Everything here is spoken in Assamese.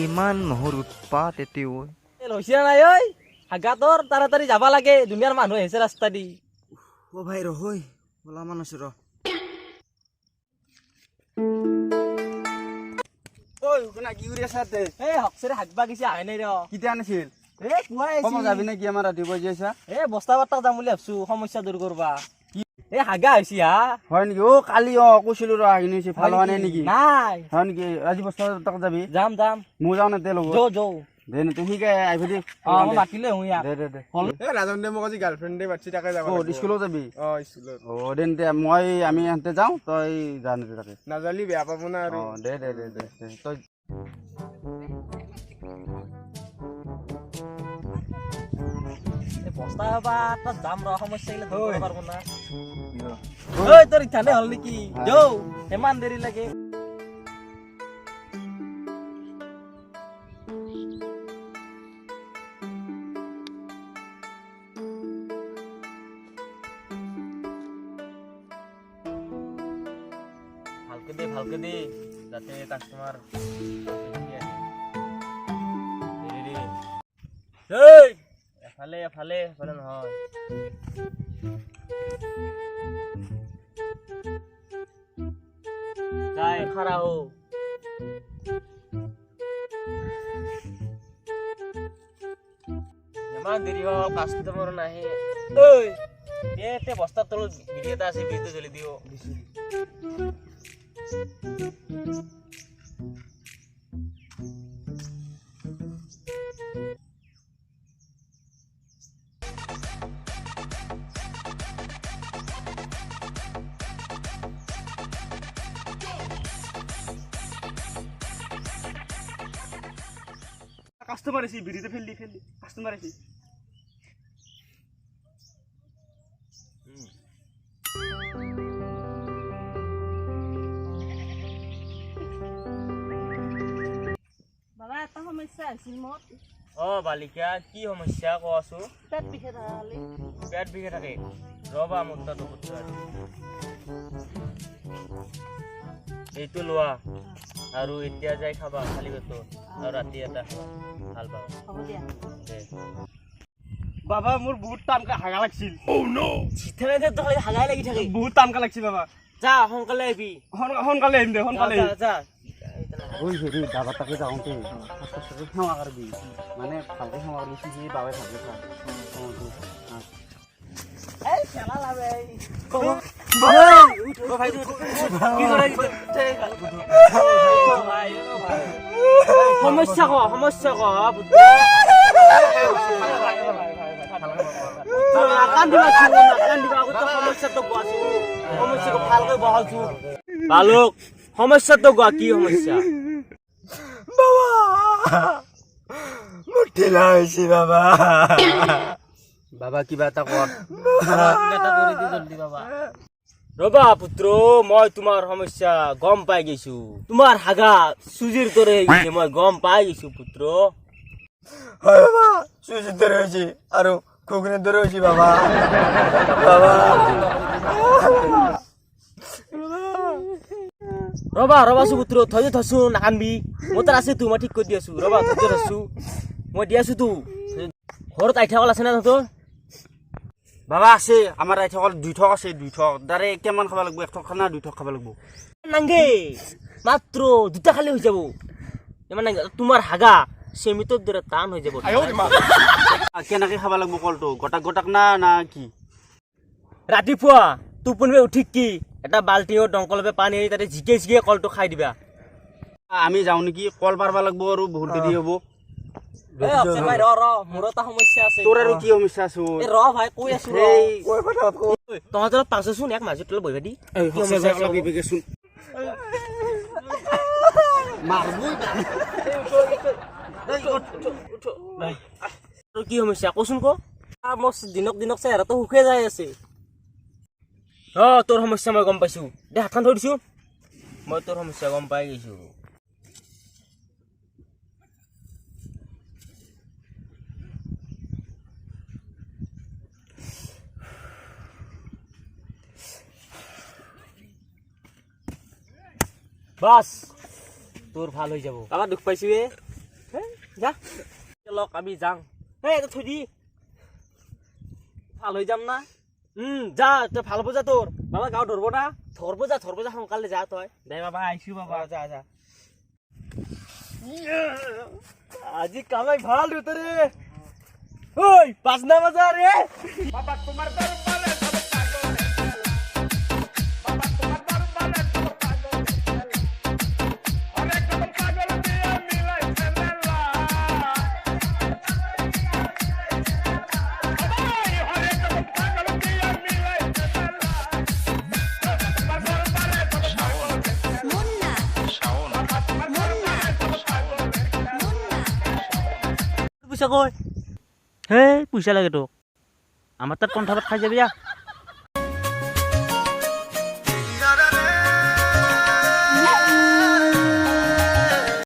ইমান মহৰ উৎপাত এতেও লৈছিনা নাই ঐ হাগাতৰ তাড়াতাড়ি যাবা লাগে দুনিয়াৰ মানুহ আহিছে ৰাস্তা দি ও ভাই ৰহই বলা মানুষ ৰ ওই কোনা কি কৰি আছা তে এই হকসেৰে হাগবা গিছে আহে নাই ৰ কিটা আনিছিল এই পুৱাই কম আহিছি যাবি নেকি আমাৰ ৰাতিপুৱা যি আছা এই বস্তা বাৰ্তা যাম বুলি ভাবছো সমস্যা দূৰ কৰবা এই হাগা হৈছি হা হয় নেকি ও কালি কৈছিলো ৰ আহিনি ভাল হোৱা নাই নেকি নাই হয় নেকি আজি বস্তা তাক যাবি যাম যাম মই যাওঁ না তে লগত যো যো দে নে ঠিক আছে আহিবি দে মই মাতিলে হুঁ ইয়াক দে এ ৰাজন দে মোক আজি গাৰ্লফ্ৰেণ্ডে মাতছি তাকে যাব ক'ত স্কুলত যাবি স্কুলত দে তে আমি এহঁতে যাওঁ তই যা নে তাকে নাজালি বেয়া পাব না আৰু দে তই এই বস্তা বা তাত যাম ৰ সমস্যা গিলা দূৰ কৰিব পাৰব না ঐ তোৰ ইথানে হল নেকি যো ইমান দেৰি লাগে ভালকে দে যাতে কাস্টমাৰ এফালে নহয় যাই খাৰা হো ইমান দেৰি হ'ল কাস্টমাৰ নাহে ঐ তে বস্তাৰ তলত বিড়ি এটা আছে বিড়িটো জ্বলি দিও কাস্টমাৰ আছে বিড়িতে ফেললি কাস্টমাৰ আছে বাবা এটা সমস্যা আছিল মোৰ বালিকা কি সমস্যা কোৱাছো পেট বিষে থাকালি পেট বিষে থাকে ৰবা মোৰ তাতো এইটো লোৱা আৰু এতিয়া যাই খাবা খালি পেটত আৰু ৰাতি এটা খাবা ভাল পাবা হ'ব দিয়া দে বাবা মোৰ বহুত টানকা হাগা লাগছিল চিঠেনে দে তো হাগাই লাগি থাকে বহুত টানকা লাগছিল বাবা যা সোনকালে আহিবি সোনকালে আহিম দে সোনকালে যা যা ওই হেৰি দাবা তাকে যাওঁতে সেৱা কৰিবি মানে ভালকে সেৱা কৰিবি সি বাবাই ভালকে খায় এই খেলা লাবে সমস্যা ক বালক সমস্যাটো কোৱা কি সমস্যা বাবা কিবা এটা কৰ ৰবা পুত্ৰ মই তোমাৰ সমস্যা গম পাই গৈছো তোমাৰ হাগা চুজিৰ দৰে হৈছে মই গম পাই গৈছো পুত্ৰ হয় বাবা সুজিত ধৰে হয়েছে আৰ খুগনেৰ ধৰে হয়েছে বাবা ৰবা পুত্ৰ থৈছো নাকানবি মই তাৰ আছে মই ঠিক কৰি দি আছো ৰবা থৈছো মই দি আছো তো ঘৰত আইঠাকল আছে না তহঁতৰ বাবা আছে আমাৰ আইঠাকল 2 ঠক আছে 2 ঠক দাৰে কেমান খাব লাগিব 1 ঠক খানা 2 ঠক খাব লাগিব নাংগে মাত্ৰ দুটা খালি হৈ যাব ইমান নাংগে তোমাৰ হাগা সেমিতৰ দৰে টান হৈ যাব কেনেকৈ খাব লাগিব কলটো গোটাক না কি ৰাতিপুৱা টোপনি উঠি কি এটা বাল্টিঙৰ দংকলবে পানী তাতে জিকে কলটো খাই দিবা আমি যাওঁ নেকি কল পাৰব লাগিব আৰু বহুত দেৰি হ'ব মোৰ এটা সমস্যা আছে তোৰ আৰু কি সমস্যা আছে ৰ ভাই কৈ আছো তহঁতৰ পাঁচচোন এক মাজত তলত বহিবা দি কি সমস্যা কচোন ক মোৰ দিনক চেহেৰাটো সুখে যাই আছে তোৰ সমস্যা মই গম পাইছো দে হাতখন থৈ দিছো মই তোৰ সমস্যা গম পাই গৈছো বাস তোর ভাল হয়ে যাব আবার দুঃখ পাইছি যা লক আমি যাং এই এটা থৈ দি ভাল হৈ যাম না যা তই ভাল বুজা তোৰ বাবা গাঁও ধৰব না ধৰব যা সোনকালে যা তই দে বাবা আইছো বাবা যা যা আজি কামাই ভাল ৰুতৰে ঐ 5 না বাজা ৰে বাবা তোমার দরবারে সব পাগল বাবা তোমার দরবারে সব পাগল অনেক রকম পাগল দিয়ে মিলাইছে মেলা অনেক রকম পাগল দিয়ে মিলাইছে মেলা তোমার দরবারে সব পাগল মুন্না শাওন তোমার দরবারে সব পাগল পইচা কই হে পইচা লাগে তোক আমার তাত কণ্ঠা ভাত খাই যাবি যা